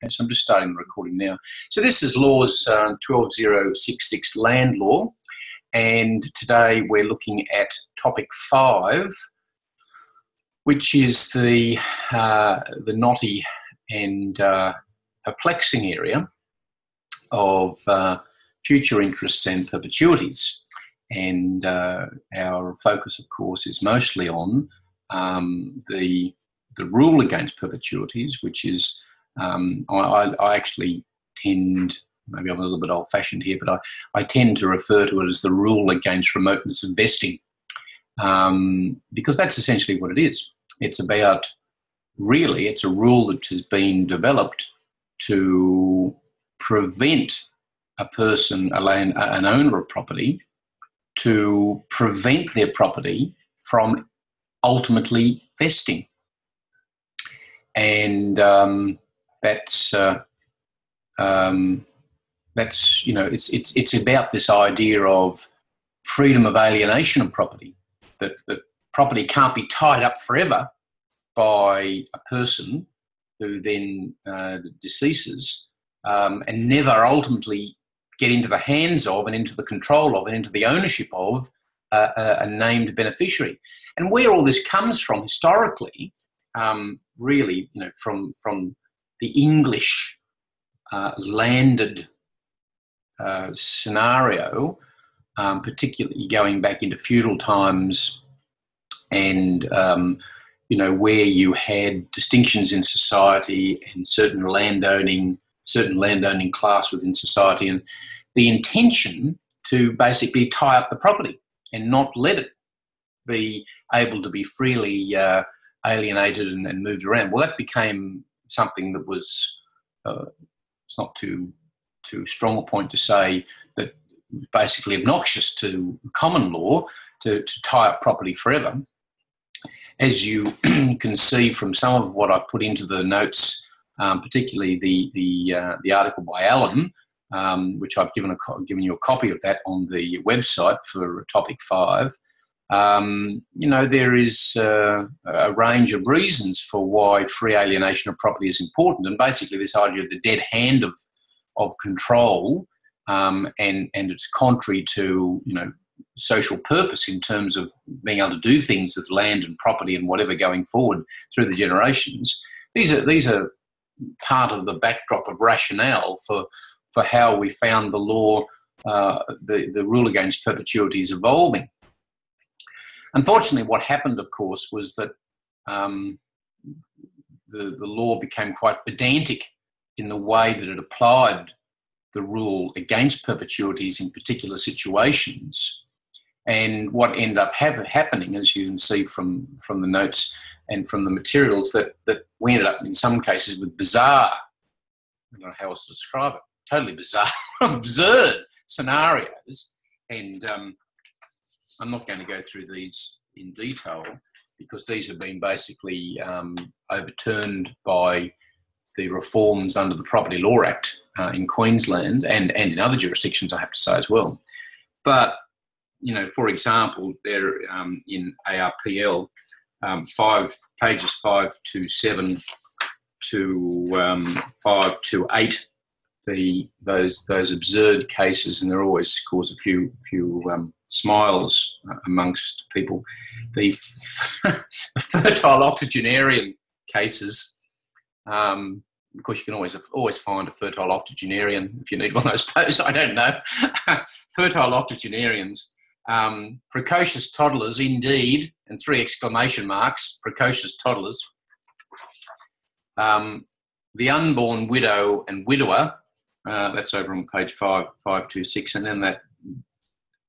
Okay, so I'm just starting the recording now. So this is LAWS 12066 Land Law, and today we're looking at topic 5, which is the knotty and perplexing area of future interests and perpetuities. And our focus, of course, is mostly on the rule against perpetuities, which is I actually tend, maybe I'm a little bit old-fashioned here, but I tend to refer to it as the rule against remoteness of vesting, because that's essentially what it is. It's about, really, it's a rule that has been developed to prevent a person, an owner of property, to prevent their property from ultimately vesting. And that's you know, it's about this idea of freedom of alienation of property, that property can't be tied up forever by a person who then deceases and never ultimately get into the hands of and into the control of and into the ownership of a named beneficiary. And where all this comes from historically, really, you know, from the English landed scenario, particularly going back into feudal times, and you know, where you had distinctions in society and certain landowning class within society, and the intention to basically tie up the property and not let it be able to be freely alienated and moved around. Well, that became something that was, it's not too strong a point to say, that basically obnoxious to common law to tie up property forever. As you can see from some of what I put into the notes, particularly the article by Alan, which I've given you a copy of that on the website for topic 5. You know, there is a range of reasons for why free alienation of property is important, and basically this idea of the dead hand of control, and it's contrary to, you know, social purpose in terms of being able to do things with land and property and whatever going forward through the generations. These are part of the backdrop of rationale for how we found the law, the rule against perpetuities evolving. Unfortunately, what happened, of course, was that the law became quite pedantic in the way that it applied the rule against perpetuities in particular situations. And what ended up happening, as you can see from the notes and from the materials, that we ended up in some cases with bizarre, I don't know how else to describe it, totally bizarre, absurd scenarios. And I'm not going to go through these in detail, because these have been basically overturned by the reforms under the Property Law Act in Queensland and in other jurisdictions, I have to say as well. But, you know, for example, there in ARPL, pages 5 to 7 to 5 to 8, those absurd cases, and there always cause a few smiles amongst people. The fertile octogenarian cases. Of course, you can always find a fertile octogenarian if you need one of those posts. I don't know. Fertile octogenarians, precocious toddlers, indeed, and 3 exclamation marks. Precocious toddlers. The unborn widow and widower. That's over on page 526, and then that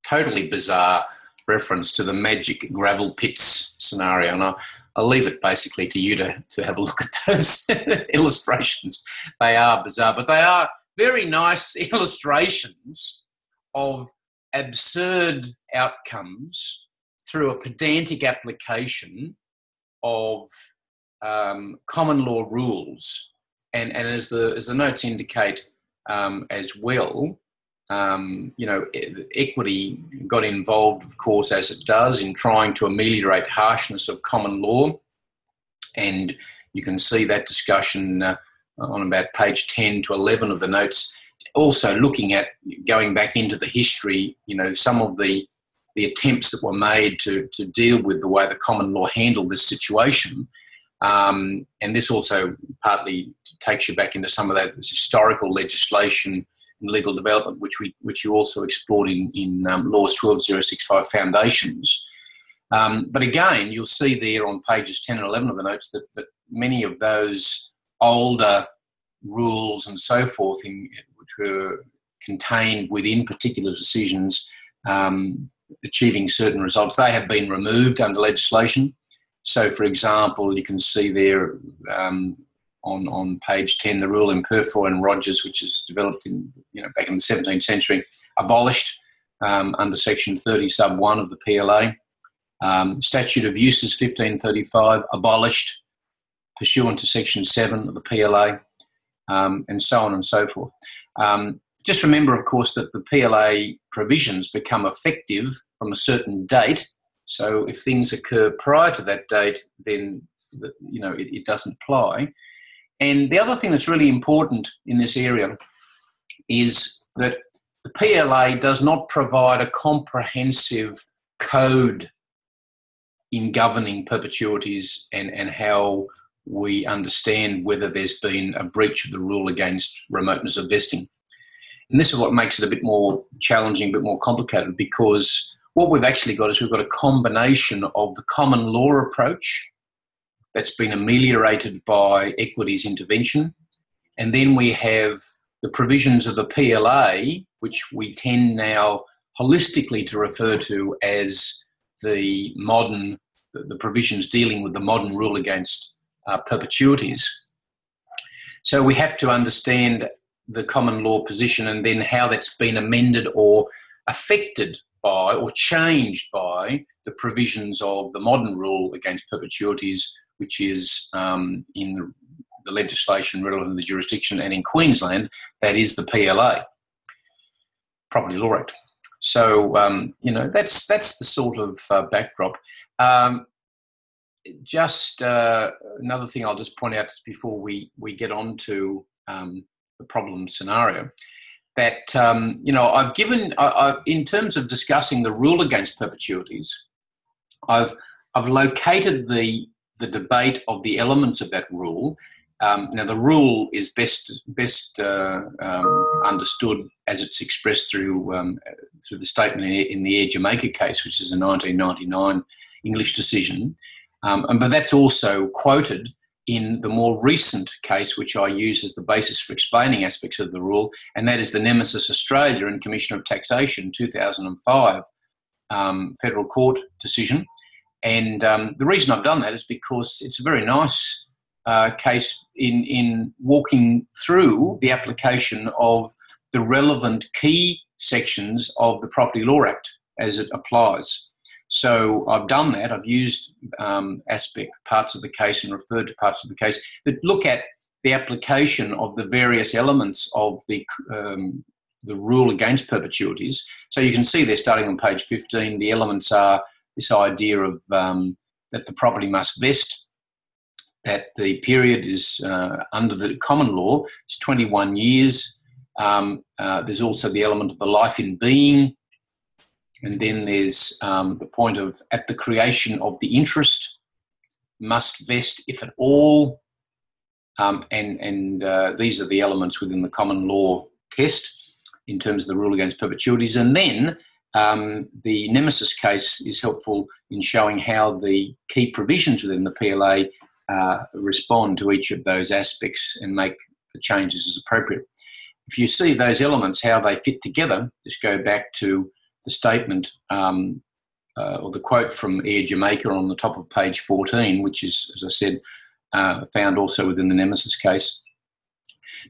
totally bizarre reference to the magic gravel pits scenario. And I'll leave it basically to you to have a look at those illustrations. They are bizarre, but they are very nice illustrations of absurd outcomes through a pedantic application of common law rules. And as the notes indicate as well, you know, equity got involved, of course, as it does, in trying to ameliorate harshness of common law. And you can see that discussion on about page 10 to 11 of the notes, also looking at going back into the history, some of the attempts that were made to deal with the way the common law handled this situation. And this also partly takes you back into some of that historical legislation and legal development, which you also explored in LAWS12066 Foundations. But again, you'll see there on pages 10 and 11 of the notes that many of those older rules and so forth, which were contained within particular decisions achieving certain results, they have been removed under legislation. So, for example, you can see there on page 10, the rule in Purfoy and Rogers, which is developed back in the 17th century, abolished under section 30 sub 1 of the PLA. Statute of Uses 1535, abolished pursuant to section 7 of the PLA, and so on and so forth. Just remember, of course, that the PLA provisions become effective from a certain date. So if things occur prior to that date, then it doesn't apply. And the other thing that's really important in this area is that the PLA does not provide a comprehensive code in governing perpetuities and how we understand whether there's been a breach of the rule against remoteness of vesting. And this is what makes it a bit more challenging, a bit more complicated, because what we've actually got is we've got a combination of the common law approach that's been ameliorated by equities intervention, and then we have the provisions of the PLA, which we tend now holistically to refer to as the provisions dealing with the modern rule against perpetuities. So we have to understand the common law position and then how that's been amended or affected by or changed by the provisions of the modern rule against perpetuities, which is in the legislation relevant to the jurisdiction, and in Queensland, that is the PLA, Property Law Act. So, that's the sort of backdrop. Just another thing I'll just point out before we get on to the problem scenario, that, I've given, in terms of discussing the rule against perpetuities, I've located the debate of the elements of that rule. Now, the rule is best understood as it's expressed through the statement in the Air Jamaica case, which is a 1999 English decision. But that's also quoted in the more recent case, which I use as the basis for explaining aspects of the rule, and that is the Nemesis Australia and Commissioner of Taxation 2005 Federal Court decision. And the reason I've done that is because it's a very nice case in walking through the application of the relevant key sections of the Property Law Act as it applies. So I've done that. I've used parts of the case and referred to parts of the case that look at the application of the various elements of the rule against perpetuities. So you can see there, starting on page 15, the elements are this idea of that the property must vest, that the period is under the common law, it's 21 years. There's also the element of the life in being. And then there's the point of at the creation of the interest must vest if at all. These are the elements within the common law test in terms of the rule against perpetuities. And then the Nemesis case is helpful in showing how the key provisions within the PLA respond to each of those aspects and make the changes as appropriate. If you see those elements, how they fit together, just go back to the statement or the quote from Air Jamaica on the top of page 14, which is, as I said, found also within the Nemesis case.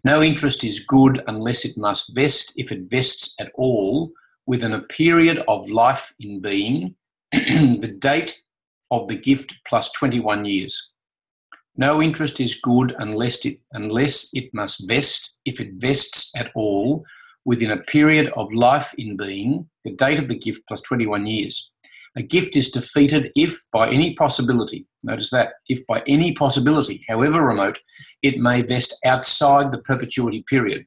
No interest is good unless it must vest, if it vests at all, within a period of life in being, the date of the gift plus 21 years. No interest is good unless it must vest, if it vests at all, within a period of life in being, the date of the gift plus 21 years. A gift is defeated if, by any possibility, notice that, if by any possibility, however remote, it may vest outside the perpetuity period.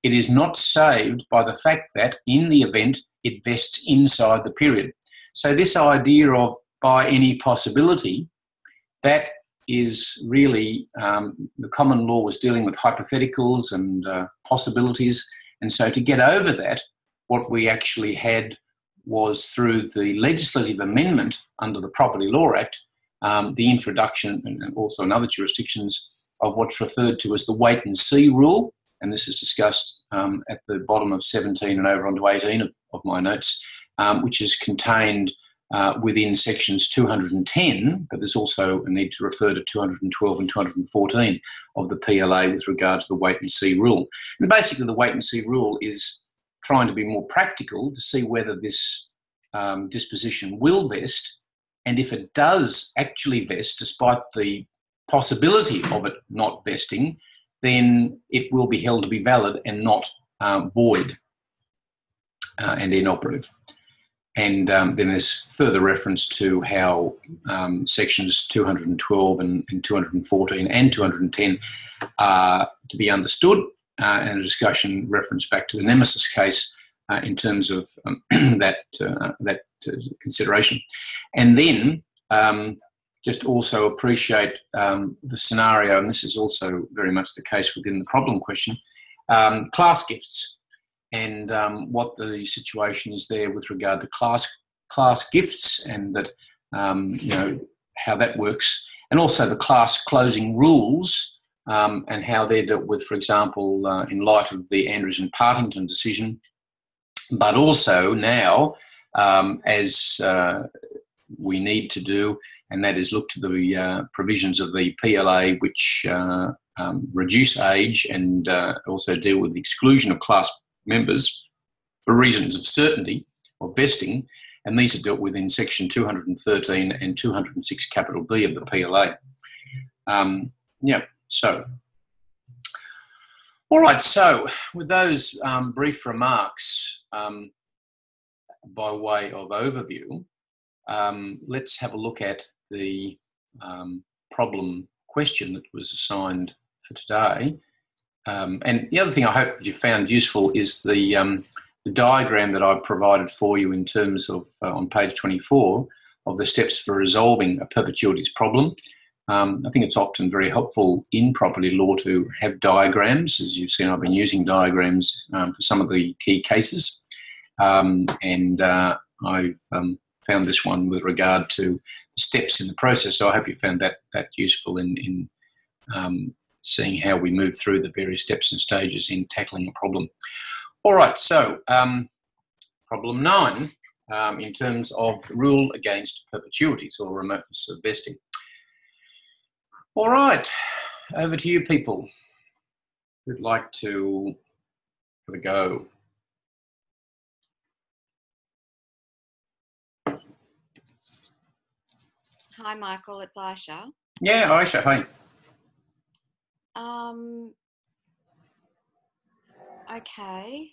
It is not saved by the fact that, in the event, it vests inside the period. So this idea of by any possibility, that is really, the common law was dealing with hypotheticals and possibilities. And so to get over that, what we actually had was, through the legislative amendment under the Property Law Act, the introduction, and also in other jurisdictions, of what's referred to as the wait and see rule. And this is discussed at the bottom of 17 and over onto 18 of my notes, which is contained within sections 210, but there's also a need to refer to 212 and 214 of the PLA with regard to the wait and see rule. And basically the wait and see rule is trying to be more practical to see whether this disposition will vest, and if it does actually vest, despite the possibility of it not vesting, then it will be held to be valid and not void and inoperative. And then there's further reference to how sections 212 and 214 and 210 are to be understood, and a discussion reference back to the Nemesis case in terms of that consideration. And then just also appreciate the scenario, and this is also very much the case within the problem question, class gifts, and what the situation is there with regard to class gifts, and that how that works, and also the class closing rules, and how they're dealt with, for example, in light of the Andrews and Partington decision, but also now as we need to do, and that is look to the provisions of the PLA which reduce age and also deal with the exclusion of class members for reasons of certainty of vesting, and these are dealt with in section 213 and 206 capital B of the PLA. So all right, so with those brief remarks by way of overview, let's have a look at the problem question that was assigned for today. And the other thing I hope that you found useful is the diagram that I've provided for you in terms of, on page 24, of the steps for resolving a perpetuities problem. I think it's often very helpful in property law to have diagrams. As you've seen, I've been using diagrams for some of the key cases. And I've found this one with regard to steps in the process. So I hope you found that useful in seeing how we move through the various steps and stages in tackling a problem. All right, so problem 9, in terms of the rule against perpetuities or remoteness of vesting. All right, over to you people who'd like to have a go. Hi, Michael, it's Aisha. Yeah, Aisha, hi. Okay.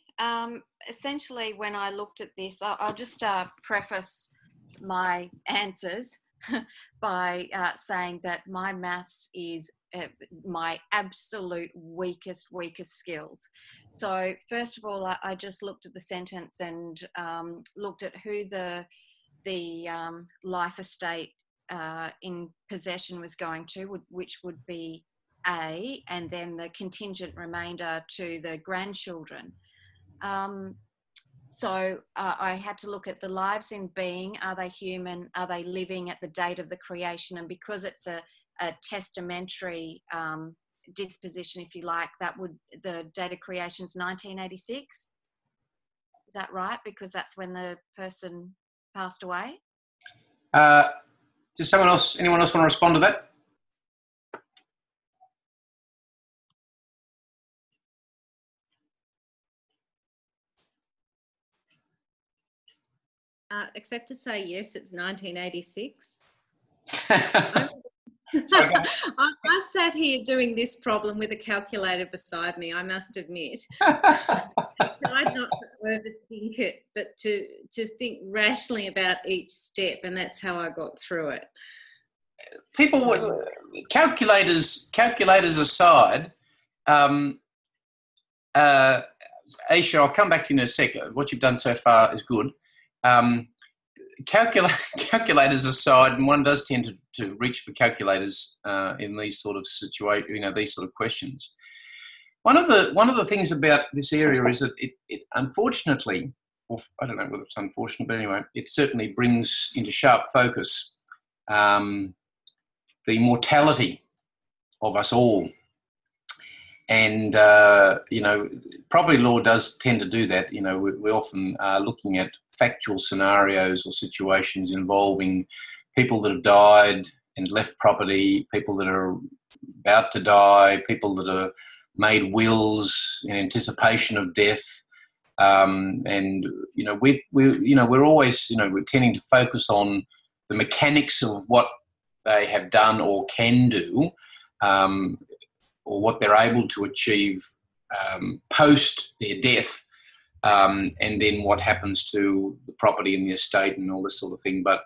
Essentially, when I looked at this, I'll just preface my answers by saying that my maths is my absolute weakest skills. So first of all, I just looked at the sentence and looked at who the life estate in possession was going to, which would be A, and then the contingent remainder to the grandchildren. So I had to look at the lives in being. Are they human? Are they living at the date of the creation? And because it's a testamentary disposition, if you like, the date of creation is 1986. Is that right? Because that's when the person passed away. Does anyone else want to respond to that? Except to say yes, it's 1986. Sorry, go I sat here doing this problem with a calculator beside me, I must admit. ahead. Tried not to overthink it, but to think rationally about each step, and that's how I got through it. People, calculators aside, Aisha, I'll come back to you in a second. What you've done so far is good. Calculators aside, and one does tend to reach for calculators in these sort of these sort of questions. One of the things about this area is that it unfortunately, or I don't know whether it's unfortunate, but anyway, it certainly brings into sharp focus the mortality of us all. And, property law does tend to do that. We often are looking at factual scenarios or situations involving people that have died and left property, people that are about to die, people that are made wills in anticipation of death. We're always, we're tending to focus on the mechanics of what they have done or can do, or what they're able to achieve post their death, and then what happens to the property and the estate and all this sort of thing. But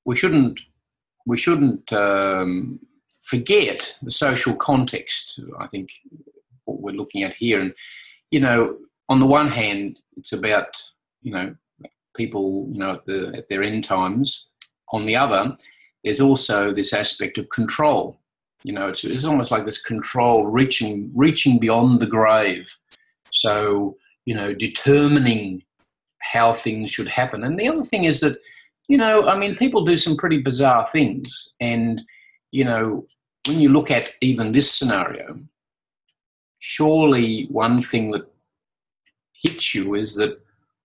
we shouldn't forget the social context, I think, what we're looking at here. And, on the one hand, it's about, people, at their end times. On the other, there's also this aspect of control. It's almost like this control reaching beyond the grave. So, determining how things should happen. And the other thing is that, people do some pretty bizarre things. And, when you look at even this scenario, surely one thing that hits you is that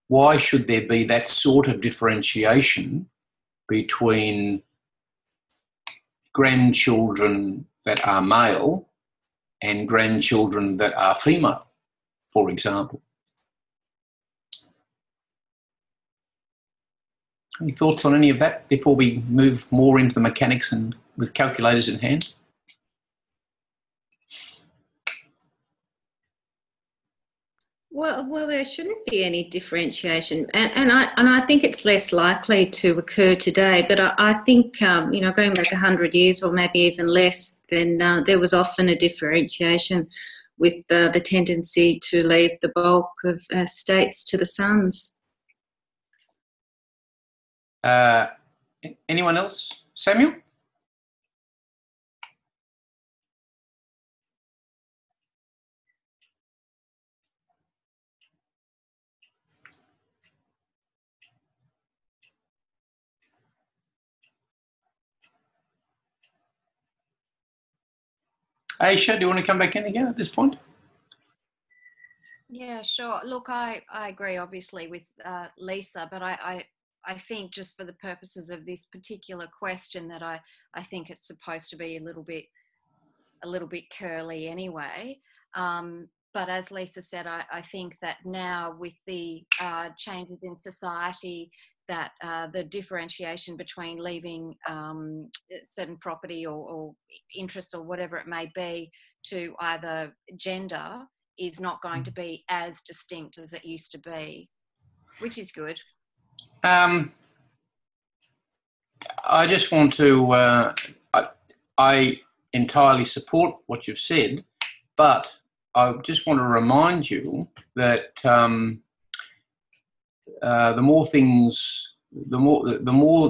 why should there be that sort of differentiation between grandchildren that are male and grandchildren that are female, for example? Any thoughts on any of that before we move more into the mechanics and with calculators in hand? Well, there shouldn't be any differentiation, and I think it's less likely to occur today. But I think going back 100 years or maybe even less, then there was often a differentiation with the tendency to leave the bulk of estates to the sons. Anyone else? Samuel? Aisha, do you want to come back in again at this point? Yeah, sure. Look, I agree, obviously, with Lisa, but I think just for the purposes of this particular question that I think it's supposed to be a little bit curly anyway. But as Lisa said, I think that now with the changes in society, that the differentiation between leaving certain property or interests or whatever it may be to either gender is not going to be as distinct as it used to be, which is good. I just want to, I entirely support what you've said, but I just want to remind you that the more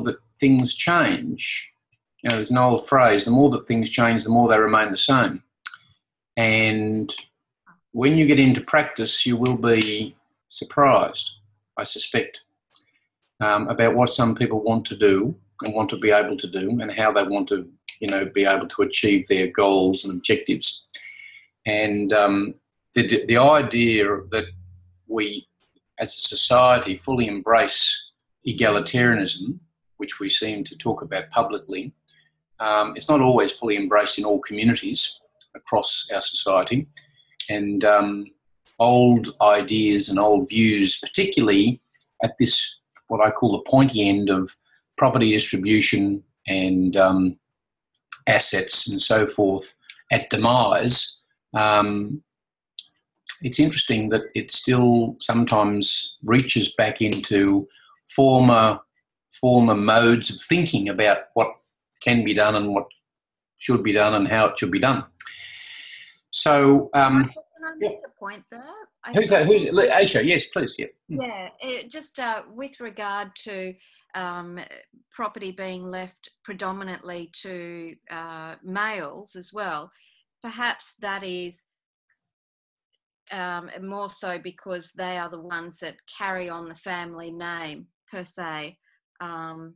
that things change, there's an old phrase, the more that things change, the more they remain the same. And when you get into practice, you will be surprised, I suspect, about what some people want to do and want to be able to do and how they want to, be able to achieve their goals and objectives. And the idea that we, as a society, fully embrace egalitarianism, which we seem to talk about publicly, it's not always fully embraced in all communities across our society. And old ideas and old views, particularly at this, what I call the pointy end of property distribution and assets and so forth at demise, it's interesting that it still sometimes reaches back into former modes of thinking about what can be done and what should be done and how it should be done. So, can I make a point there? Who's that? Who's Aisha? Yes, please. Yeah. Yeah, just with regard to property being left predominantly to males as well, perhaps that is more so because they are the ones that carry on the family name per se, and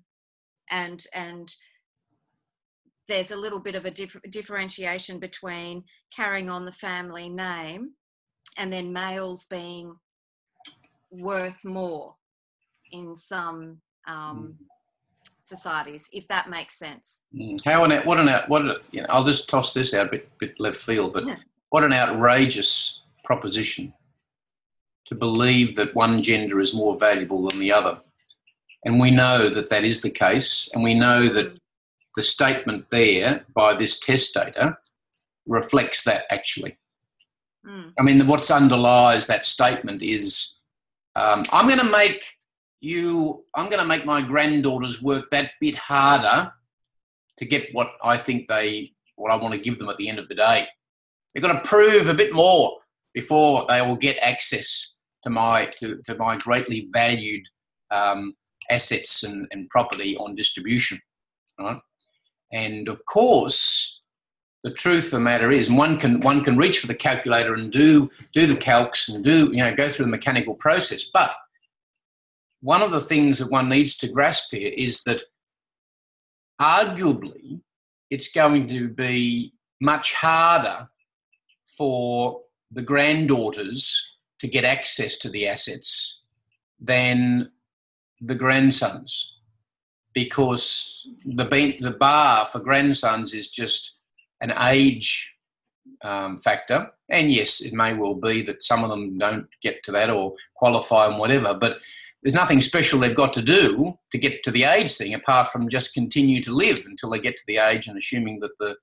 there's a little bit of a differentiation between carrying on the family name and then males being worth more in some societies, if that makes sense. I'll just toss this out a bit left field, but what an outrageous proposition to believe that one gender is more valuable than the other. And we know that that is the case, and we know that the statement there by this testator reflects that actually. I mean, what underlies that statement is, I'm going to make my granddaughters work that bit harder to get what I want to give them at the end of the day. They've got to prove a bit more before they will get access to my greatly valued assets and property on distribution, right? And of course, the truth of the matter is, one can reach for the calculator and do the calcs and go through the mechanical process. But one of the things that one needs to grasp here is that arguably it's going to be much harder for the granddaughters to get access to the assets than the grandsons, because the bar for grandsons is just an age factor. And yes, it may well be that some of them don't get to that or qualify and whatever, but there's nothing special they've got to do to get to the age thing apart from just continue to live until they get to the age, and assuming that the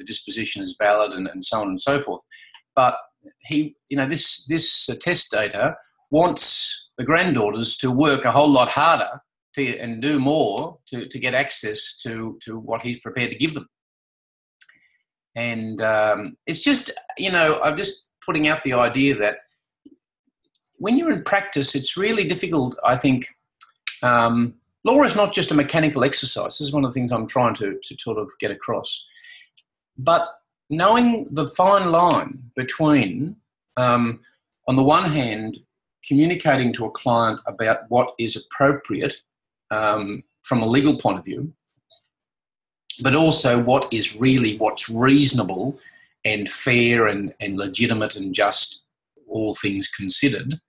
disposition is valid and so on and so forth. But this testator wants the granddaughters to work a whole lot harder and do more to get access to what he's prepared to give them. And it's just, I'm just putting out the idea that when you're in practice, it's really difficult, I think. Law is not just a mechanical exercise. This is one of the things I'm trying to sort of get across. But knowing the fine line between, on the one hand, communicating to a client about what is appropriate from a legal point of view, but also what's reasonable and fair and legitimate and just, all things considered,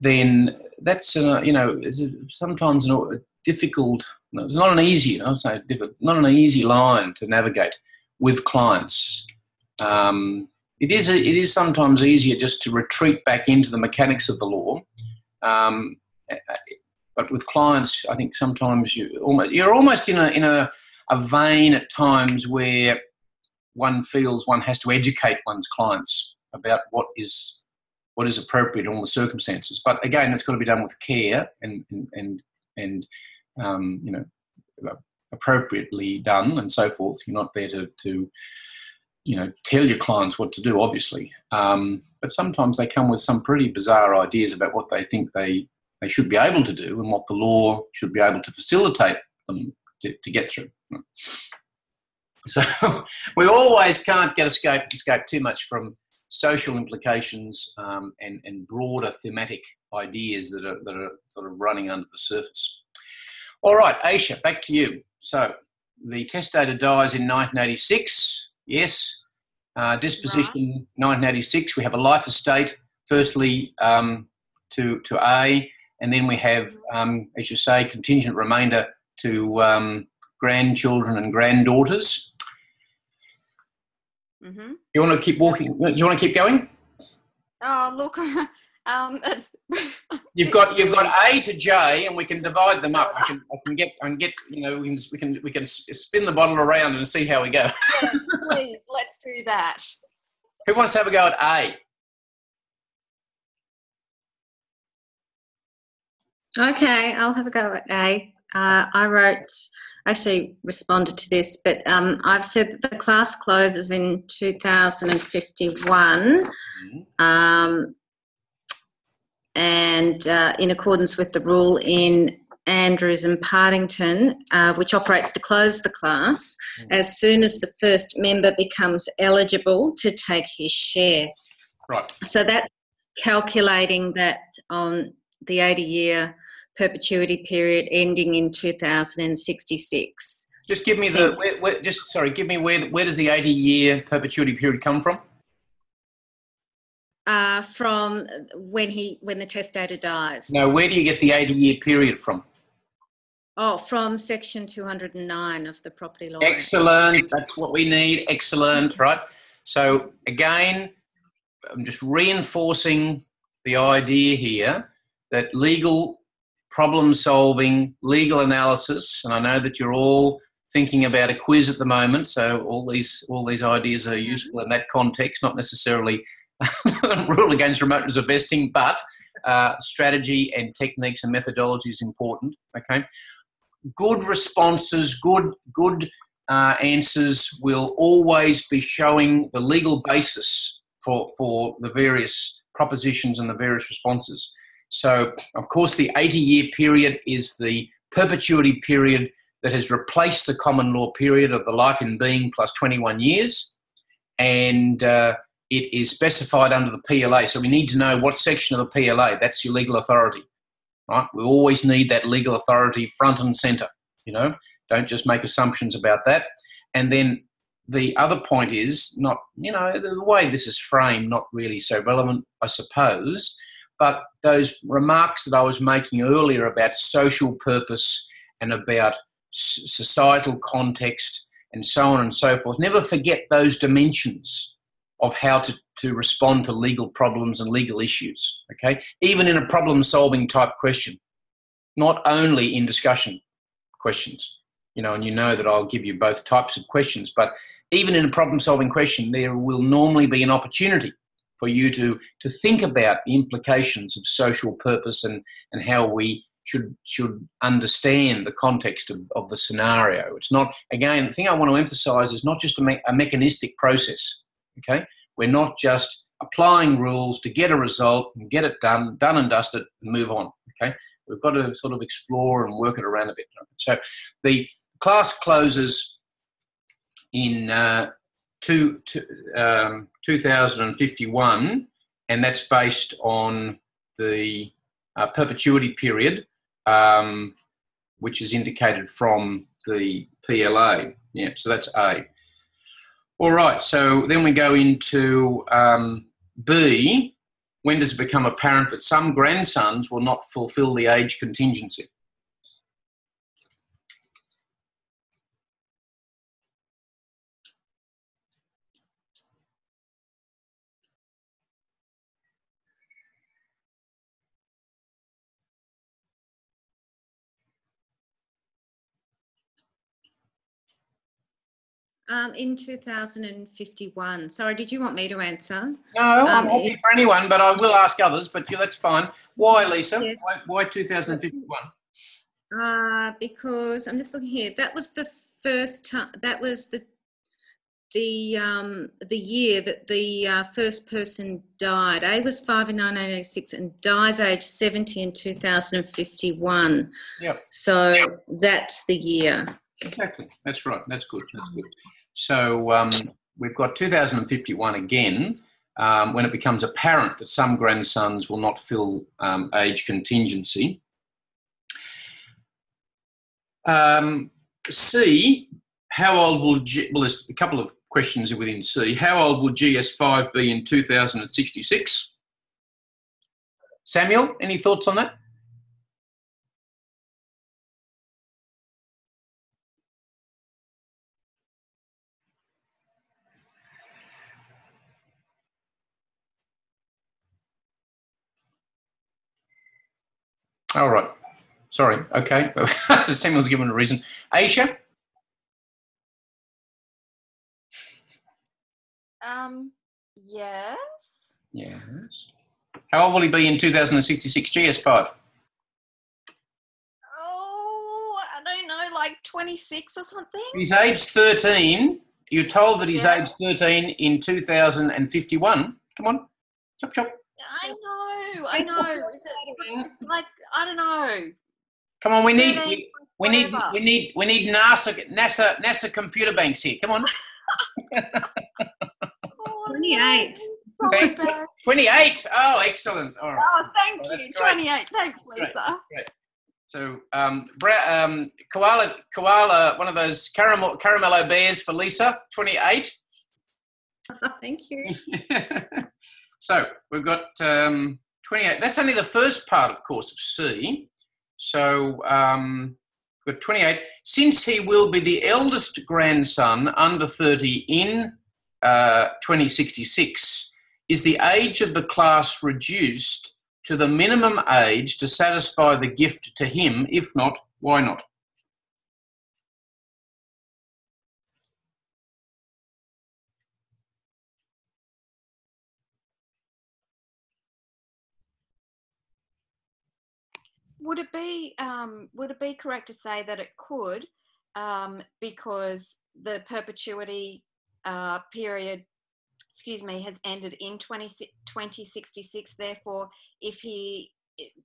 then that's sometimes difficult. It's not an easy. I would say not an easy line to navigate with clients. It is sometimes easier just to retreat back into the mechanics of the law, but with clients, I think sometimes you're almost in a vein at times where one feels one has to educate one's clients about what is appropriate in all the circumstances. But again, it's got to be done with care and appropriately done and so forth. You're not there to tell your clients what to do, obviously. But sometimes they come with some pretty bizarre ideas about what they think they should be able to do and what the law should be able to facilitate them to get through. So we always can't escape too much from social implications and broader thematic ideas that are sort of running under the surface. All right, Aisha, back to you. So the testator dies in 1986. Yes. Disposition, right. 1986. We have a life estate, firstly to A, and then we have, as you say, contingent remainder to grandchildren and granddaughters. Mm-hmm. You want to keep walking? You want to keep going? Oh, look, It's You've got A to J, and we can divide them up. I can get you know, we can spin the bottle around and see how we go. Yes, please, let's do that. Who wants to have a go at A? Okay, I'll have a go at A. Actually responded to this, but I've said that the class closes in 2051, and in accordance with the rule in Andrews and Partington, which operates to close the class as soon as the first member becomes eligible to take his share. Right. So that's calculating that on the 80-year perpetuity period ending in 2066. Just give me where does the 80-year perpetuity period come from? From when the testator dies. No, where do you get the 80-year period from? Oh, from section 209 of the property law. Excellent. That's what we need. Excellent. Right. So again, I'm just reinforcing the idea here that legal problem solving, legal analysis, and I know that you're all thinking about a quiz at the moment, so all these ideas are useful in that context, not necessarily rule against remoteness of vesting, but strategy and techniques and methodology is important. Okay, good responses, good answers will always be showing the legal basis for the various propositions and the various responses. So, of course, the 80-year period is the perpetuity period that has replaced the common law period of the life in being plus 21 years, and it is specified under the PLA. So we need to know what section of the PLA. That's your legal authority, right? We always need that legal authority front and centre, you know. Don't just make assumptions about that. And then the other point is not, you know, the way this is framed, not really so relevant, I suppose, but those remarks that I was making earlier about social purpose and about societal context and so on and so forth, never forget those dimensions of how to respond to legal problems and legal issues, okay? Even in a problem-solving type question, not only in discussion questions, you know, and you know that I'll give you both types of questions, but even in a problem-solving question, there will normally be an opportunity for you to think about the implications of social purpose and how we should understand the context of the scenario. It's not, again, the thing I want to emphasise is not just a mechanistic process, okay? We're not just applying rules to get a result and get it done and dusted and move on, okay? We've got to sort of explore and work it around a bit. So the class closes in 2051, and that's based on the perpetuity period, which is indicated from the PLA. Yeah, so that's A. All right, so then we go into B. When does it become apparent that some grandsons will not fulfil the age contingency? In 2051. Sorry, did you want me to answer? No, I'm happy for anyone, but I will ask others, but that's fine. Why, Lisa? Yes. Why 2051? Because I'm just looking here. That was the first time, that was the year that the first person died. A was 5 in 1986 and dies age 70 in 2051. Yep. So that's the year. Exactly. That's right. That's good. That's good. So we've got 2051 again, when it becomes apparent that some grandsons will not fill age contingency. C, how old will well, there's a couple of questions within C. How old will GS5 be in 2066? Samuel, any thoughts on that? All right. Sorry. Okay. Someone was given a reason. Aisha? Yes. Yes. How old will he be in 2066? GS5. Oh, I don't know, like 26 or something. He's aged 13. You're told that he's Yeah. aged 13 in 2051. Come on. Chop, chop. I know. It's like, I don't know. Come on, we need 13, NASA computer banks here. Come on. Oh, 28. No. 28. Oh, excellent. All right. Oh, thank you. That's 28. Thanks, Lisa. Great. So, koala, one of those caramello bears for Lisa, 28. Thank you. So we've got 28. That's only the first part, of course, of C. So we've got 28. Since he will be the eldest grandson under 30 in 2066, is the age of the class reduced to the minimum age to satisfy the gift to him? If not, why not? Would it be correct to say that it could, because the perpetuity period, has ended in 2066. Therefore,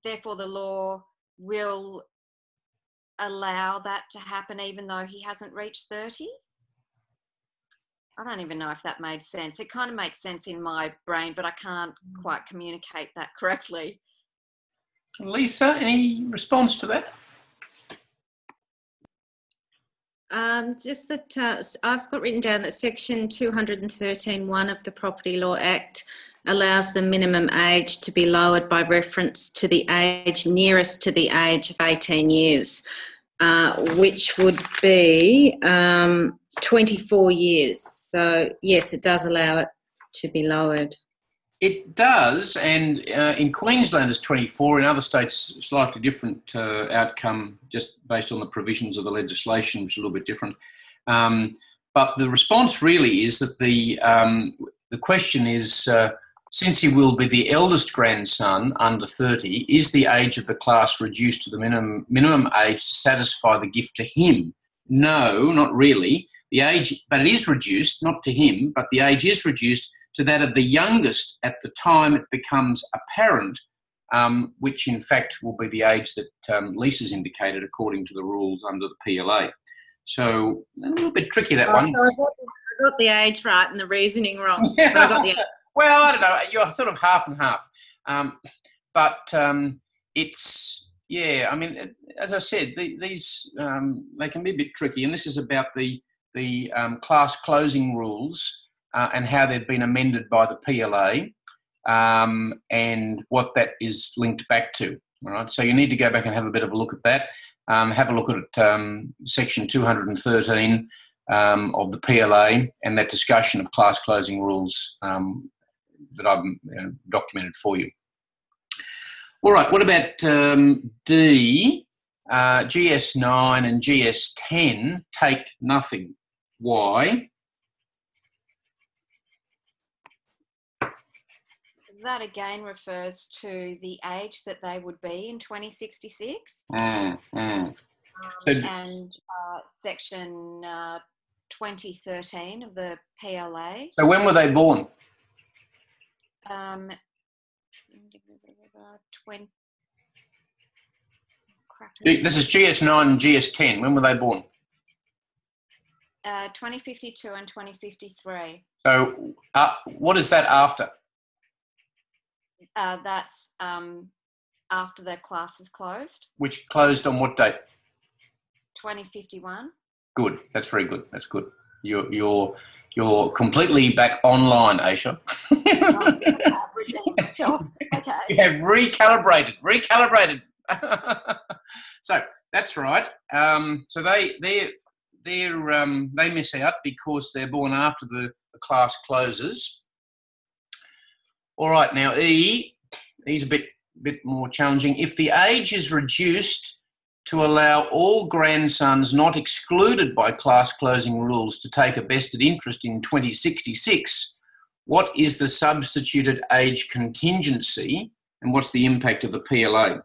therefore the law will allow that to happen, even though he hasn't reached 30. I don't even know if that made sense. It kind of makes sense in my brain, but I can't quite communicate that correctly. Lisa, any response to that? Just that I've got written down that Section 213(1) of the Property Law Act allows the minimum age to be lowered by reference to the age nearest to the age of 18 years, which would be 24 years. So, yes, it does allow it to be lowered. It does, and in Queensland it's 24. In other states, slightly different outcome, just based on the provisions of the legislation, which is a little bit different. But the response really is that the question is, since he will be the eldest grandson under 30, is the age of the class reduced to the minimum age to satisfy the gift to him? No, not really. The age, but it is reduced, not to him, but the age is reduced to that of the youngest at the time it becomes apparent, which in fact will be the age that Lisa's indicated according to the rules under the PLA. So a little bit tricky, that one. So I got the age right and the reasoning wrong. Yeah. But I got the age. Well, I don't know. You're sort of half and half. It's, yeah, I mean, as I said, these they can be a bit tricky, and this is about the class closing rules and how they've been amended by the PLA and what that is linked back to. All right, so you need to go back and have a bit of a look at that. Have a look at Section 213 of the PLA and that discussion of class closing rules that I've documented for you. All right, what about D? GS9 and GS10 take nothing. Why? That again refers to the age that they would be in 2066. And Section 2013 of the PLA. So when were they born? 20. This is GS9 and GS10. When were they born? 2052 and 2053. So what is that after? That's after their class is closed. Which closed on what date? 2051. Good. That's very good. That's good. You're completely back online, Aisha. Okay. You have recalibrated. So that's right. So they miss out because they're born after the class closes. All right, now E's a bit bit more challenging. If the age is reduced to allow all grandsons not excluded by class closing rules to take a vested interest in 2066, what is the substituted age contingency and what's the impact of the PLA?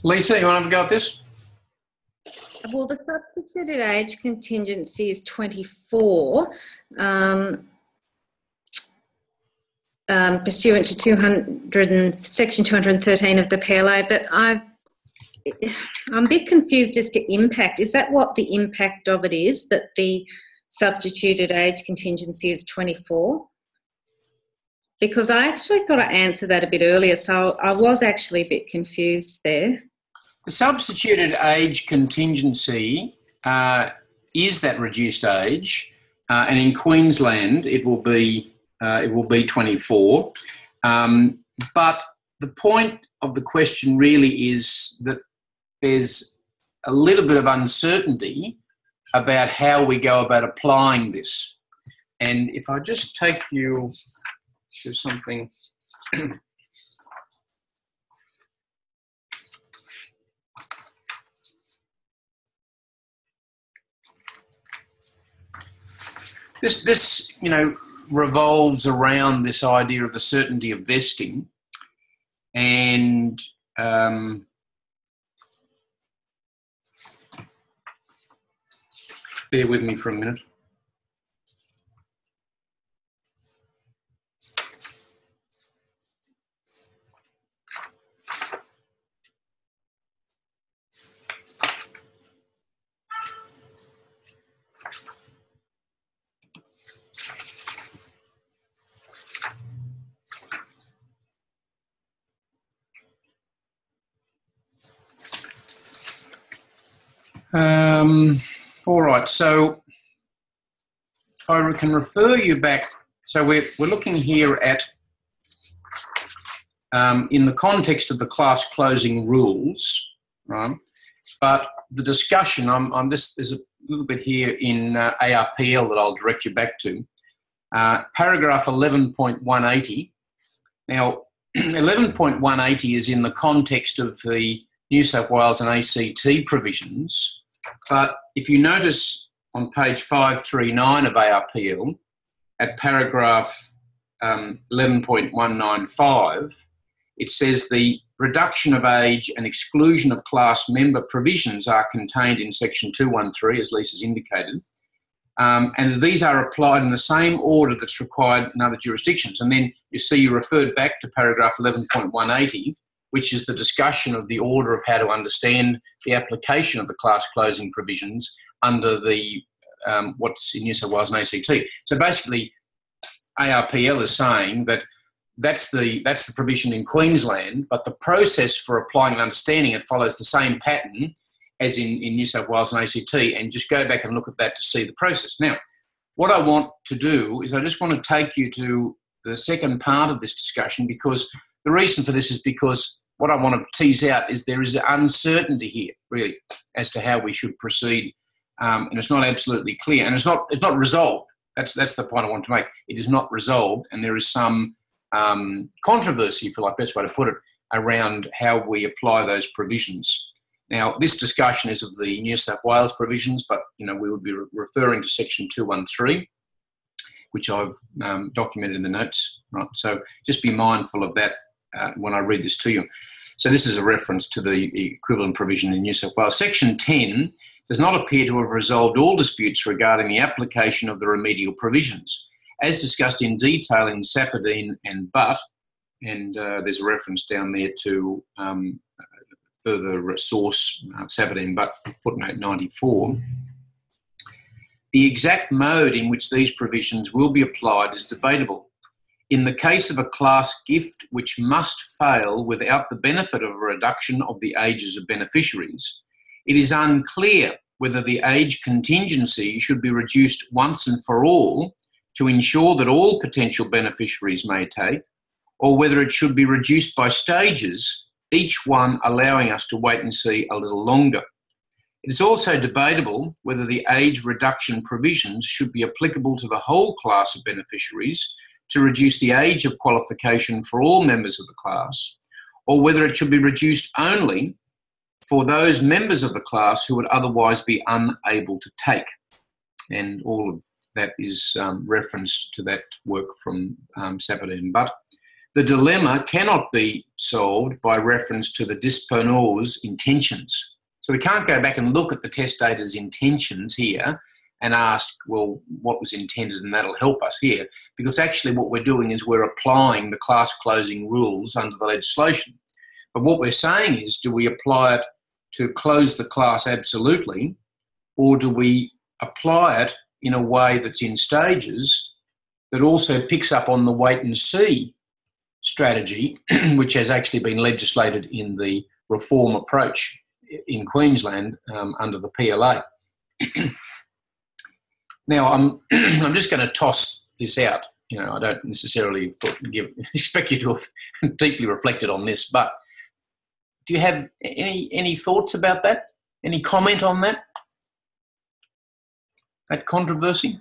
Lisa, you want to have a go at this? Well, the substituted age contingency is 24, pursuant to Section 213 of the PLA, but I'm a bit confused as to impact. Is that what the impact of it is, that the substituted age contingency is 24? Because I actually thought I answered that a bit earlier, so I was actually a bit confused there. The substituted age contingency is that reduced age, and in Queensland it will be 24. But the point of the question really is that there's a little bit of uncertainty about how we go about applying this. And if I just take you to something. This revolves around this idea of the certainty of vesting, and bear with me for a minute. All right, so I can refer you back. So we're looking here at, in the context of the class closing rules, right? But the discussion, there's a little bit here in ARPL that I'll direct you back to. Paragraph 11.180. Now, 11.180 is in the context of the New South Wales and ACT provisions, but if you notice on page 539 of ARPL, at paragraph 11.195, it says the reduction of age and exclusion of class member provisions are contained in section 213, as Lisa's indicated, and these are applied in the same order that's required in other jurisdictions. And then you see you referred back to paragraph 11.180, which is the discussion of the order of how to understand the application of the class closing provisions under the what's in New South Wales and ACT. So basically, ARPL is saying that that's the provision in Queensland, but the process for applying and understanding it follows the same pattern as in New South Wales and ACT, and just go back and look at that to see the process. Now, what I want to do is I just want to take you to the second part of this discussion, because the reason for this is because what I want to tease out is there is uncertainty here, really, as to how we should proceed, and it's not absolutely clear, and it's not resolved. That's the point I want to make. It is not resolved, and there is some controversy, if you like, best way to put it, around how we apply those provisions. Now, this discussion is of the New South Wales provisions, but we would be referring to section 213, which I've documented in the notes. Right, so just be mindful of that when I read this to you. So this is a reference to the equivalent provision in New South Wales. Section 10 does not appear to have resolved all disputes regarding the application of the remedial provisions. As discussed in detail in Saperdine and Butt, and there's a reference down there to further source, Saperdine Butt, footnote 94, the exact mode in which these provisions will be applied is debatable. In the case of a class gift which must fail without the benefit of a reduction of the ages of beneficiaries, it is unclear whether the age contingency should be reduced once and for all to ensure that all potential beneficiaries may take, or whether it should be reduced by stages, each one allowing us to wait and see a little longer. It is also debatable whether the age reduction provisions should be applicable to the whole class of beneficiaries to reduce the age of qualification for all members of the class, or whether it should be reduced only for those members of the class who would otherwise be unable to take. And all of that is referenced to that work from Sabadell. But the dilemma cannot be solved by reference to the disponeur's intentions. So we can't go back and look at the testator's intentions here and ask, well, what was intended, and that'll help us here, because actually what we're doing is we're applying the class closing rules under the legislation. But what we're saying is, do we apply it to close the class absolutely, or do we apply it in a way that's in stages that also picks up on the wait and see strategy, which has actually been legislated in the reform approach in Queensland under the PLA. Now, I'm just going to toss this out. You know, I don't necessarily expect you to have deeply reflected on this, but do you have any thoughts about that? Any comment on that? That controversy?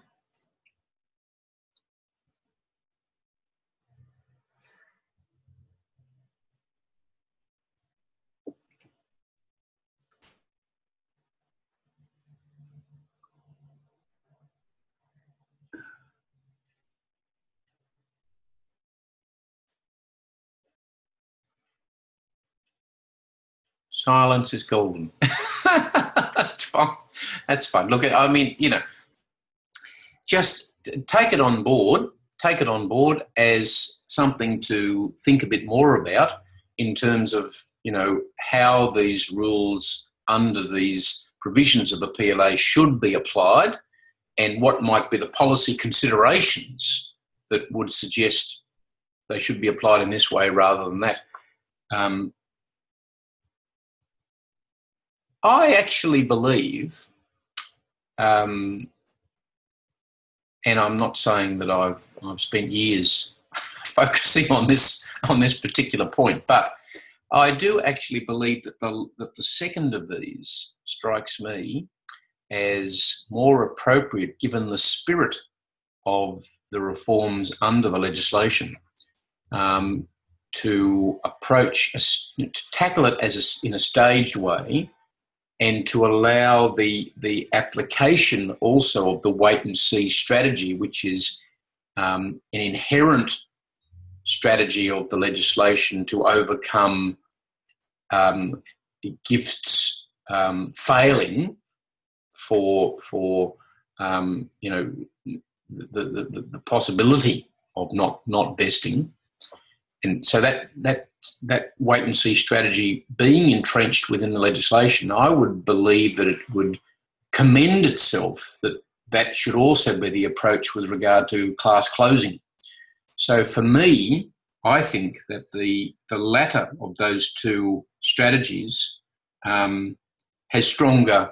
Silence is golden. That's fine. That's fine. Look, I mean, you know, just take it on board. Take it on board as something to think a bit more about in terms of, you know, how these rules under these provisions of the PLA should be applied, and what might be the policy considerations that would suggest they should be applied in this way rather than that. I actually believe, and I'm not saying that I've spent years focusing on this particular point, but I do actually believe that the second of these strikes me as more appropriate given the spirit of the reforms under the legislation, to tackle it in a staged way, and to allow the application also of the wait and see strategy, which is an inherent strategy of the legislation to overcome gifts failing for you know, the possibility of not vesting. And so that wait and see strategy being entrenched within the legislation, I would believe that it would commend itself that should also be the approach with regard to class closing. So for me, I think that the latter of those two strategies has stronger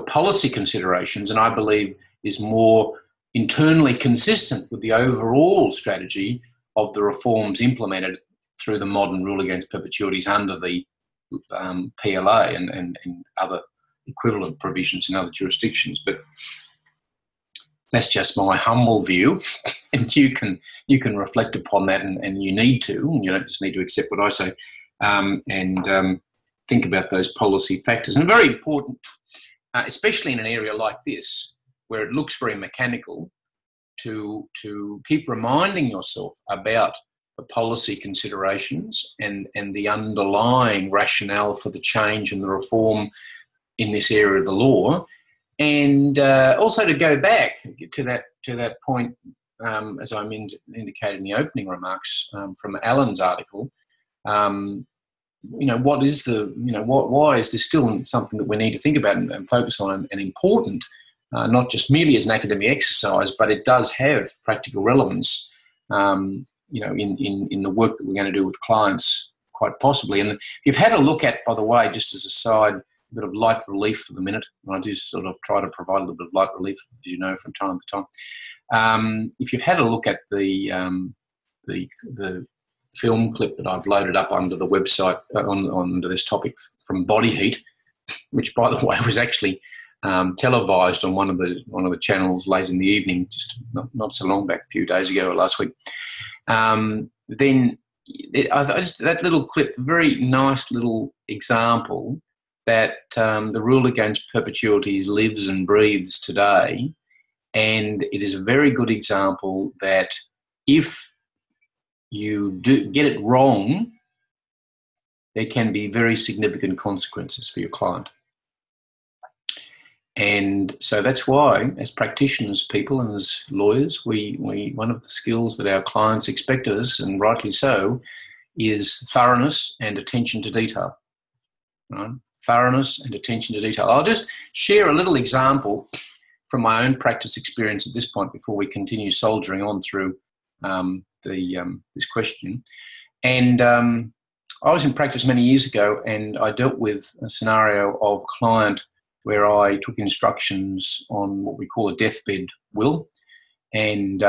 policy considerations, and I believe is more internally consistent with the overall strategy of the reforms implemented through the modern rule against perpetuities under the PLA and other equivalent provisions in other jurisdictions. But that's just my humble view, and you can reflect upon that, and you need to. You don't just need to accept what I say, and think about those policy factors. And very important, especially in an area like this, where it looks very mechanical, to keep reminding yourself about the policy considerations and the underlying rationale for the change and the reform in this area of the law, and also to go back to that point, as I indicated in the opening remarks from Alan's article. You know, what is why is this still something that we need to think about and focus on and important? Not just merely as an academic exercise, but it does have practical relevance you know, in the work that we're going to do with clients, quite possibly. And you've had a look at, by the way, just as a side, a bit of light relief for the minute. And I do sort of try to provide a little bit of light relief, as you know, from time to time. If you've had a look at the film clip that I've loaded up under the website under this topic from Body Heat, which, by the way, was actually televised on one of the channels late in the evening, just not so long back, a few days ago or last week. Then that little clip, very nice little example that the rule against perpetuities lives and breathes today, and it is a very good example that if you do get it wrong, there can be very significant consequences for your client. And so that's why, as practitioners, people, and as lawyers, we one of the skills that our clients expect of us, and rightly so, is thoroughness and attention to detail. Right? Thoroughness and attention to detail. I'll just share a little example from my own practice experience at this point before we continue soldiering on through this question. And I was in practice many years ago, and I dealt with a scenario of a client where I took instructions on what we call a deathbed will, and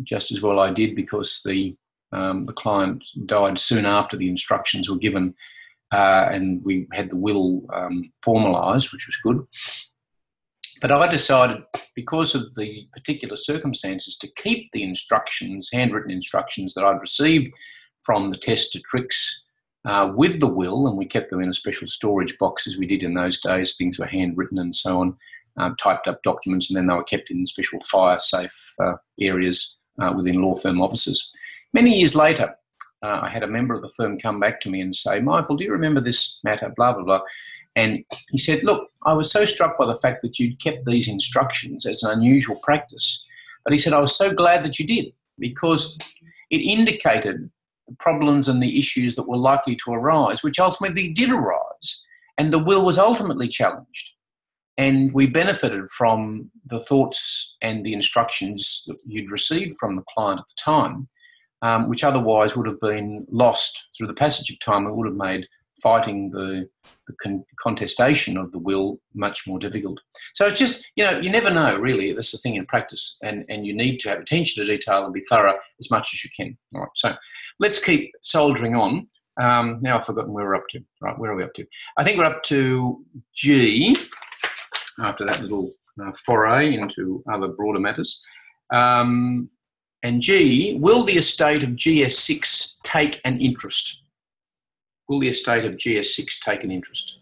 just as well I did, because the client died soon after the instructions were given, and we had the will formalised, which was good. But I decided, because of the particular circumstances, to keep the instructions, handwritten instructions that I'd received from the test to tricks with the will, and we kept them in a special storage box, as we did in those days. Things were handwritten and so on, typed up documents, and then they were kept in special fire-safe areas within law firm offices. Many years later, I had a member of the firm come back to me and say, "Michael, do you remember this matter, blah, blah, blah?" And he said, "Look, I was so struck by the fact that you'd kept these instructions as an unusual practice." But he said, "I was so glad that you did, because it indicated the problems and the issues that were likely to arise, which ultimately did arise. And the will was ultimately challenged. And we benefited from the thoughts and the instructions that you'd received from the client at the time, which otherwise would have been lost through the passage of time. It would have made fighting the contestation of the will much more difficult." So it's just, you know, you never know, really. That's the thing in practice, and you need to have attention to detail and be thorough as much as you can. All right, so let's keep soldiering on. Now I've forgotten where we're up to. Right, where are we up to? I think we're up to G, after that little foray into other broader matters. And G, will the estate of GS6 take an interest? Will the estate of GS6 take an interest?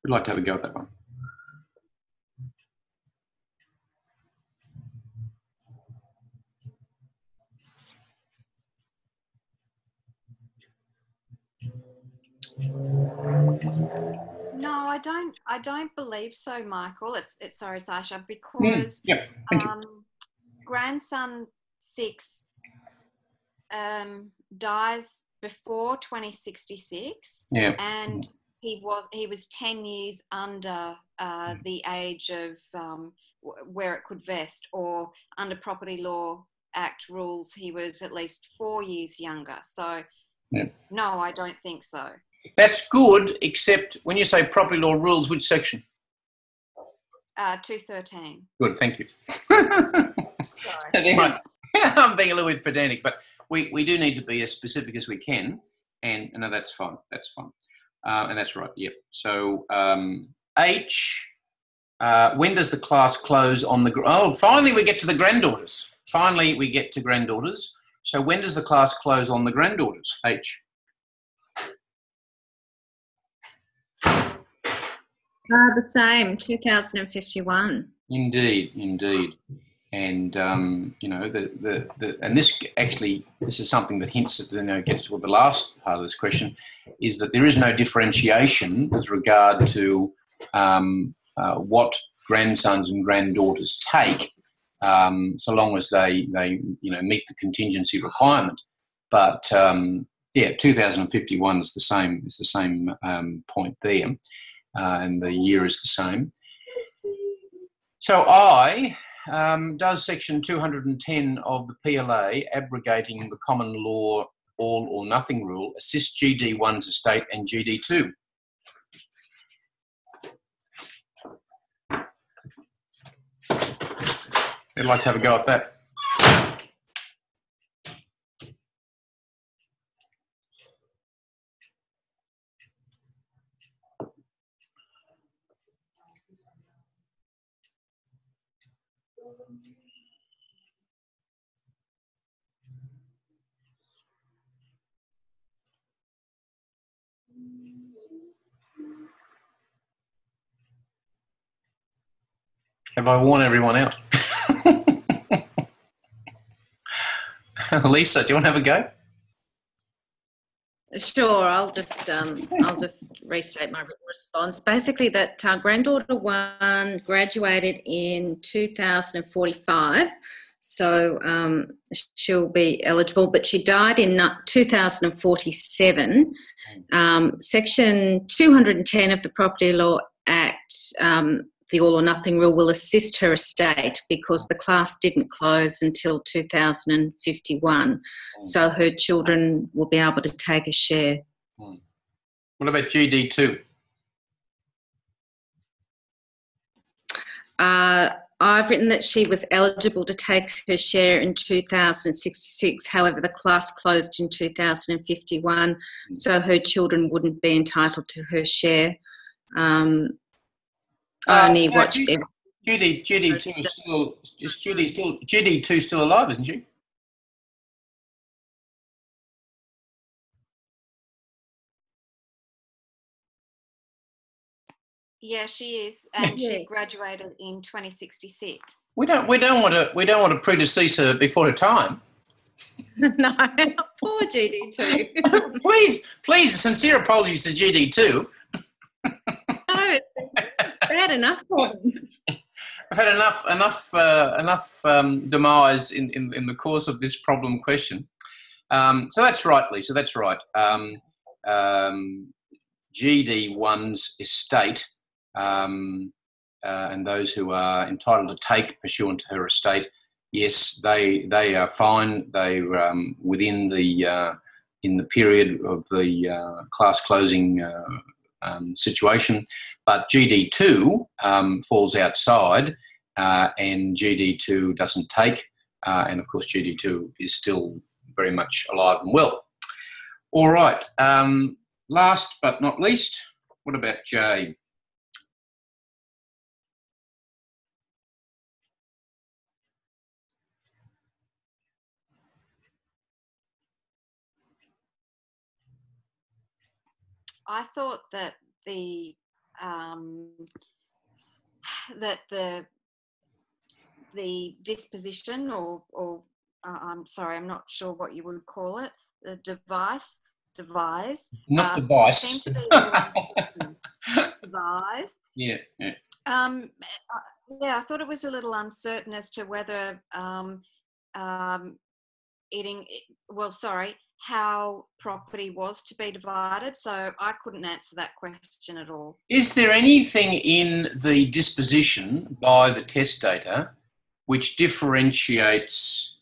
We'd like to have a go at that one. No, I don't believe so, Michael. It's sorry, Sasha, because Thank you. Grandson 6 dies before 2066, and he was 10 years under the age of where it could vest, or under Property Law Act rules, he was at least 4 years younger. So, no, I don't think so. That's good, except when you say property law rules, which section? 213. Good, thank you. Sorry. I'm being a little bit pedantic, but we do need to be as specific as we can, and no, that's fine. That's fine, and that's right. Yep. So H. When does the class close on the? Oh, finally we get to the granddaughters. Finally we get to granddaughters. So when does the class close on the granddaughters? H. The same, 2051. Indeed. And you know, and this is something that hints at, you know, gets to the last part of this question, is that there is no differentiation with regard to what grandsons and granddaughters take, so long as they meet the contingency requirement. But 2051 is the same point there, and the year is the same. So I does section 210 of the PLA, abrogating the common law all or nothing rule, assist GD1's estate and GD2? I'd like to have a go at that. Have I worn everyone out? Lisa, do you want to have a go? Sure, I'll just restate my written response. Basically, that granddaughter one graduated in 2045, so she'll be eligible, but she died in 2047. Section 210 of the Property Law Act, the all or nothing rule, will assist her estate because the class didn't close until 2051. So her children will be able to take a share. What about GD2? I've written that she was eligible to take her share in 2066. However, the class closed in 2051, so her children wouldn't be entitled to her share. Only watch. GD2 still alive, isn't she? Yeah, she is, and she graduated in 2066. We don't want to predecease her before her time. No, poor GD2. please, sincere apologies to GD2. No, it's bad enough for them. I've had enough demise in the course of this problem question. So that's right, Lisa. That's right. GD1's estate and those who are entitled to take pursuant to her estate, yes, they are fine. They're within the in the period of the class closing situation, but GD2 falls outside, and GD2 doesn't take, and of course GD2 is still very much alive and well. All right. Last but not least, what about Jay? I thought that the disposition, or I'm sorry, I'm not sure what you would call it, the devise. Not device. Seemed to be devise. Yeah. Yeah, I thought it was a little uncertain as to whether how property was to be divided, so I couldn't answer that question at all. Is there anything in the disposition by the testator which differentiates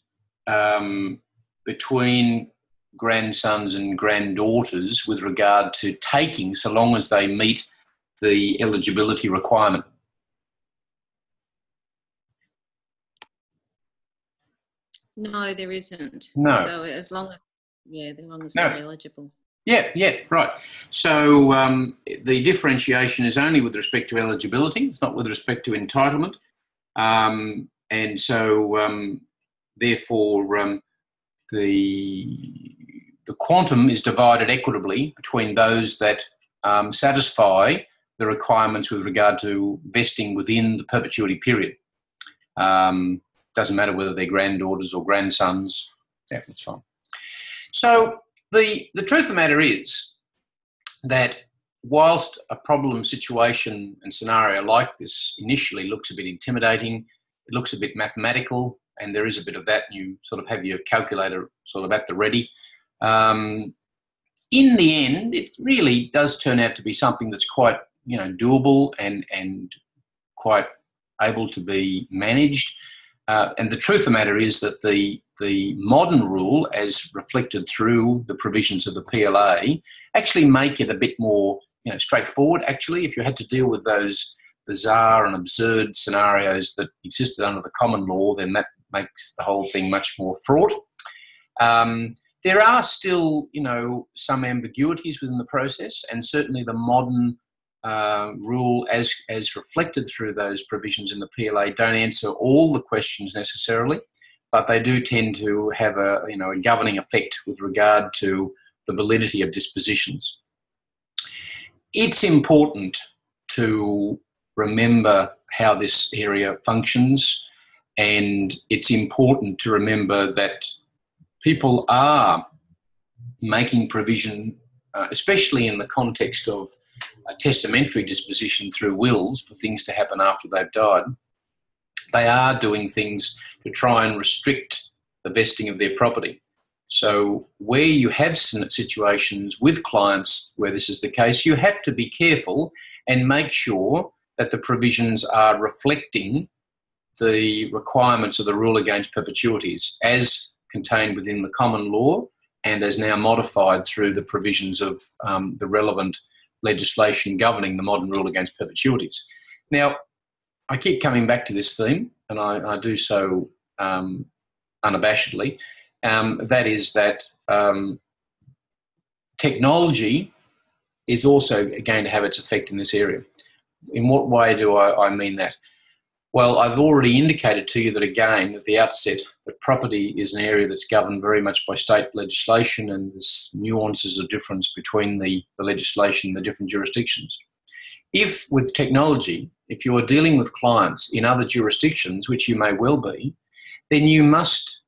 between grandsons and granddaughters with regard to taking, so long as they meet the eligibility requirement? No, there isn't. No. So as long as they're eligible. Yeah, right. So the differentiation is only with respect to eligibility. It's not with respect to entitlement. And so therefore the quantum is divided equitably between those that satisfy the requirements with regard to vesting within the perpetuity period. Doesn't matter whether they're granddaughters or grandsons. Yeah, that's fine. So the truth of the matter is that whilst a problem situation and scenario like this initially looks a bit intimidating, it looks a bit mathematical, and there is a bit of that, and you sort of have your calculator sort of at the ready. In the end, it really does turn out to be something that's quite, doable and quite able to be managed. And the truth of the matter is that the modern rule, as reflected through the provisions of the PLA, actually make it a bit more straightforward. Actually, if you had to deal with those bizarre and absurd scenarios that existed under the common law, then that makes the whole thing much more fraught. There are still, some ambiguities within the process, and certainly the modern rule, as reflected through those provisions in the PLA, don't answer all the questions necessarily, but they do tend to have a governing effect with regard to the validity of dispositions. It's important to remember how this area functions, and it's important to remember that people are making provision, especially in the context of a testamentary disposition through wills for things to happen after they've died. They are doing things to try and restrict the vesting of their property. So where you have situations with clients where this is the case, you have to be careful and make sure that the provisions are reflecting the requirements of the rule against perpetuities as contained within the common law and as now modified through the provisions of the relevant legislation governing the modern rule against perpetuities. Now, I keep coming back to this theme, and I do so unabashedly. That is that technology is also going to have its effect in this area. In what way do I mean that? Well, I've already indicated to you that, again, at the outset, that property is an area that's governed very much by state legislation, and there's nuances of difference between the legislation in the different jurisdictions. If, with technology, if you are dealing with clients in other jurisdictions, which you may well be, then you must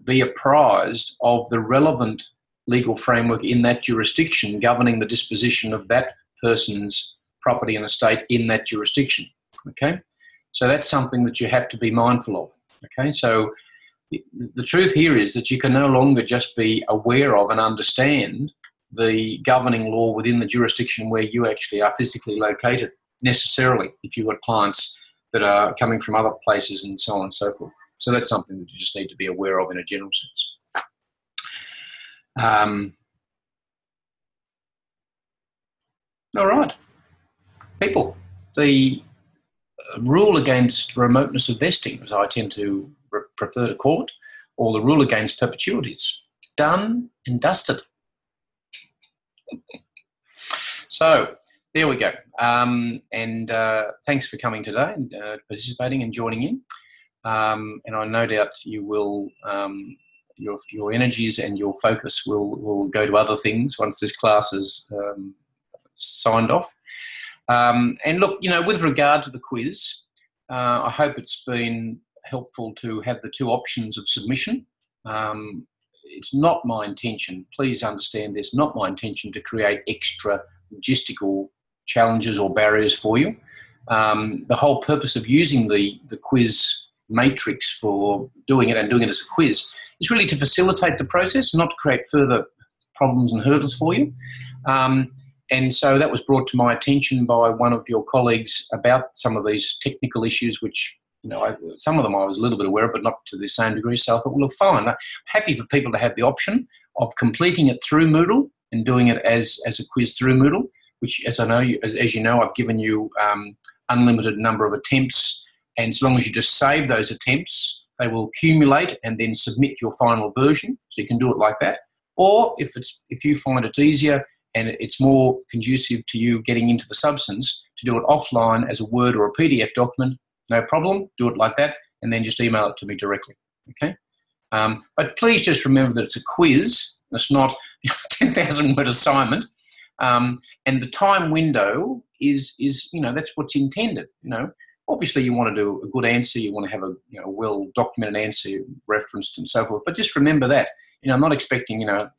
be apprised of the relevant legal framework in that jurisdiction governing the disposition of that person's property and estate in that jurisdiction. Okay, so that's something that you have to be mindful of. Okay, so the truth here is that you can no longer just be aware of and understand the governing law within the jurisdiction where you actually are physically located necessarily if you've got clients that are coming from other places and so on and so forth. So that's something that you just need to be aware of in a general sense. All right, people, the rule against remoteness of vesting, as I tend to prefer to call it, or the rule against perpetuities, done and dusted. So there we go. Thanks for coming today and participating and joining in. And I no doubt you will, your energies and your focus will go to other things once this class is signed off. And look, with regard to the quiz, I hope it's been helpful to have the two options of submission. It's not my intention, please understand this, not my intention to create extra logistical challenges or barriers for you. The whole purpose of using the quiz matrix for doing it and doing it as a quiz is really to facilitate the process, not to create further problems and hurdles for you. And so that was brought to my attention by one of your colleagues about some of these technical issues, which, some of them I was a little bit aware of, but not to the same degree. So I thought, well, look, fine. I'm happy for people to have the option of completing it through Moodle and doing it as a quiz through Moodle, which, as you know, I've given you unlimited number of attempts. And so long as you just save those attempts, they will accumulate and then submit your final version. So you can do it like that. Or if you find it's easier and it's more conducive to you getting into the substance, to do it offline as a Word or a PDF document, no problem, do it like that, and then just email it to me directly, okay? But please just remember that it's a quiz, it's not a 10,000 word assignment, and the time window is that's what's intended, Obviously you want to do a good answer, you want to have a well-documented answer, referenced and so forth, but just remember that, I'm not expecting, a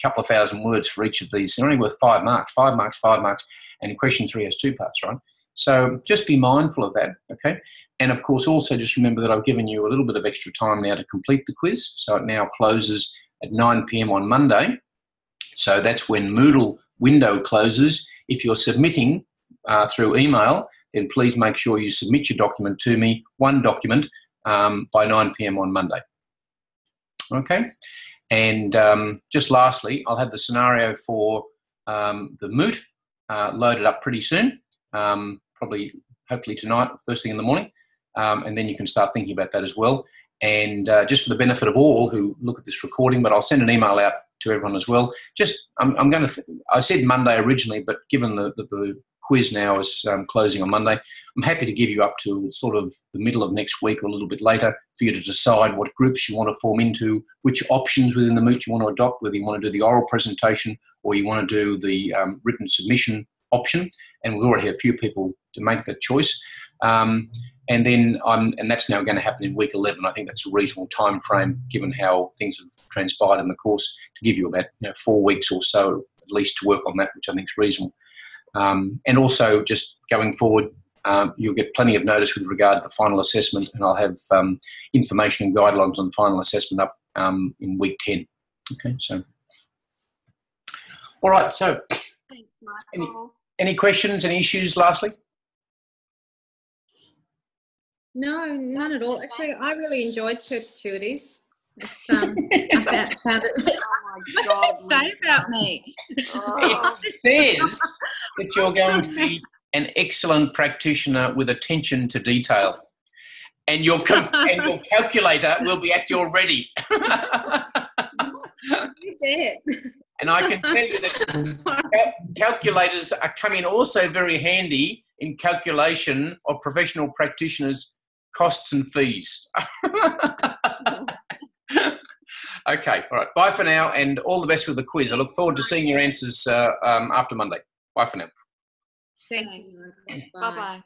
couple of thousand words for each of these. They're only worth 5 marks, 5 marks, 5 marks, and question 3 has 2 parts, right? So just be mindful of that, okay? And of course, also just remember that I've given you a little bit of extra time now to complete the quiz. So it now closes at 9 p.m. on Monday. So that's when Moodle window closes. If you're submitting through email, then please make sure you submit your document to me, one document, by 9 p.m. on Monday. Okay? And just lastly, I'll have the scenario for the moot loaded up pretty soon, probably, hopefully tonight, first thing in the morning, and then you can start thinking about that as well. And just for the benefit of all who look at this recording, but I'll send an email out to everyone as well. Just, I'm going to, I said Monday originally, but given the quiz now is closing on Monday, I'm happy to give you up to sort of the middle of next week or a little bit later for you to decide what groups you want to form into, which options within the moot you want to adopt, whether you want to do the oral presentation or you want to do the written submission option. And we've already had a few people to make that choice. And then and that's now going to happen in week 11. I think that's a reasonable time frame given how things have transpired in the course to give you about 4 weeks or so at least to work on that, which I think is reasonable. And also just going forward, you'll get plenty of notice with regard to the final assessment, and I'll have information and guidelines on the final assessment up in week 10. Okay, so all right. So Thanks, Michael. Any questions, any issues lastly? No, none at all. Actually, I really enjoyed Perpetuities. It's, I found it. Oh my God, what does it say about me? Oh. It says that you're going to be an excellent practitioner with attention to detail, and your calculator will be at your ready. You bet. And I can tell you that calculators are coming also very handy in calculation of professional practitioners' costs and fees. Okay, all right. Bye for now, and all the best with the quiz. I look forward to seeing your answers after Monday. Bye for now. Thank you. Bye-bye.